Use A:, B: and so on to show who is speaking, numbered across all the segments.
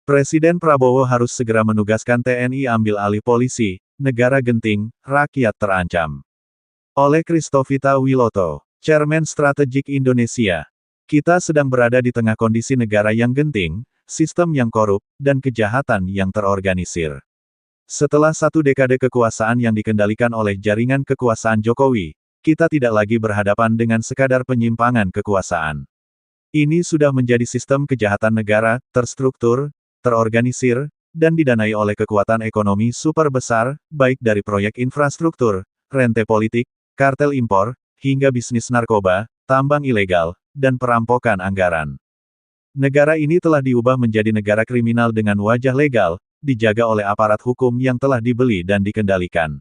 A: Presiden Prabowo harus segera menugaskan TNI ambil alih polisi, negara genting, rakyat terancam. Oleh Christovita Wiloto, Chairman Strategik Indonesia. Kita sedang berada di tengah kondisi negara yang genting, sistem yang korup, dan kejahatan yang terorganisir. Setelah 1 dekade kekuasaan yang dikendalikan oleh jaringan kekuasaan Jokowi, kita tidak lagi berhadapan dengan sekadar penyimpangan kekuasaan. Ini sudah menjadi sistem kejahatan negara, terstruktur, terorganisir, dan didanai oleh kekuatan ekonomi super besar, baik dari proyek infrastruktur, rente politik, kartel impor, hingga bisnis narkoba, tambang ilegal, dan perampokan anggaran. Negara ini telah diubah menjadi negara kriminal dengan wajah legal, dijaga oleh aparat hukum yang telah dibeli dan dikendalikan.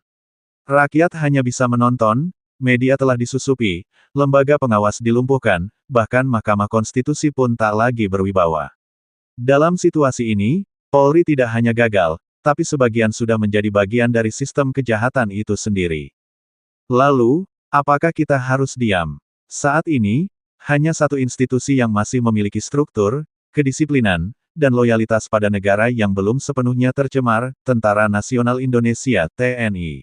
A: Rakyat hanya bisa menonton, media telah disusupi, lembaga pengawas dilumpuhkan, bahkan Mahkamah Konstitusi pun tak lagi berwibawa. Dalam situasi ini, Polri tidak hanya gagal, tapi sebagian sudah menjadi bagian dari sistem kejahatan itu sendiri. Lalu, apakah kita harus diam? Saat ini, hanya satu institusi yang masih memiliki struktur, kedisiplinan, dan loyalitas pada negara yang belum sepenuhnya tercemar, Tentara Nasional Indonesia (TNI).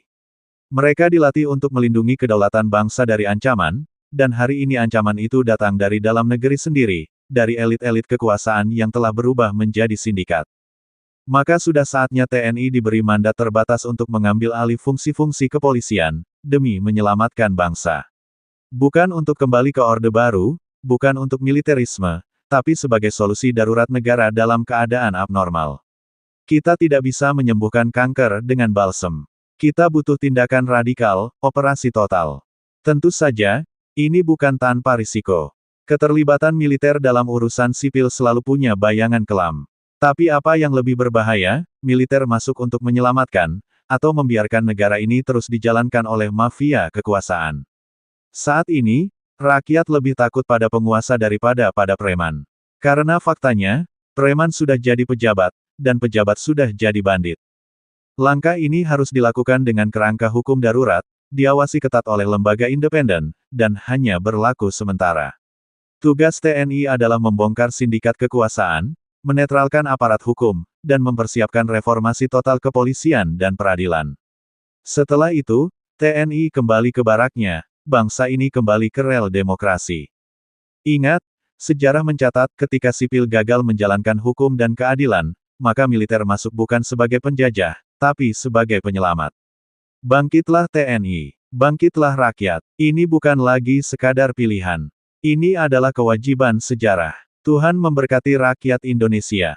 A: Mereka dilatih untuk melindungi kedaulatan bangsa dari ancaman, dan hari ini ancaman itu datang dari dalam negeri sendiri, dari elit-elit kekuasaan yang telah berubah menjadi sindikat. Maka sudah saatnya TNI diberi mandat terbatas untuk mengambil alih fungsi-fungsi kepolisian, demi menyelamatkan bangsa. Bukan untuk kembali ke Orde Baru, bukan untuk militerisme, tapi sebagai solusi darurat negara dalam keadaan abnormal. Kita tidak bisa menyembuhkan kanker dengan balsem. Kita butuh tindakan radikal, operasi total. Tentu saja, ini bukan tanpa risiko. Keterlibatan militer dalam urusan sipil selalu punya bayangan kelam. Tapi apa yang lebih berbahaya, militer masuk untuk menyelamatkan, atau membiarkan negara ini terus dijalankan oleh mafia kekuasaan. Saat ini, rakyat lebih takut pada penguasa daripada pada preman. Karena faktanya, preman sudah jadi pejabat, dan pejabat sudah jadi bandit. Langkah ini harus dilakukan dengan kerangka hukum darurat, diawasi ketat oleh lembaga independen, dan hanya berlaku sementara. Tugas TNI adalah membongkar sindikat kekuasaan, menetralkan aparat hukum, dan mempersiapkan reformasi total kepolisian dan peradilan. Setelah itu, TNI kembali ke baraknya, bangsa ini kembali ke rel demokrasi. Ingat, sejarah mencatat ketika sipil gagal menjalankan hukum dan keadilan, maka militer masuk bukan sebagai penjajah, tapi sebagai penyelamat. Bangkitlah TNI, bangkitlah rakyat, ini bukan lagi sekadar pilihan. Ini adalah kewajiban sejarah. Tuhan memberkati rakyat Indonesia.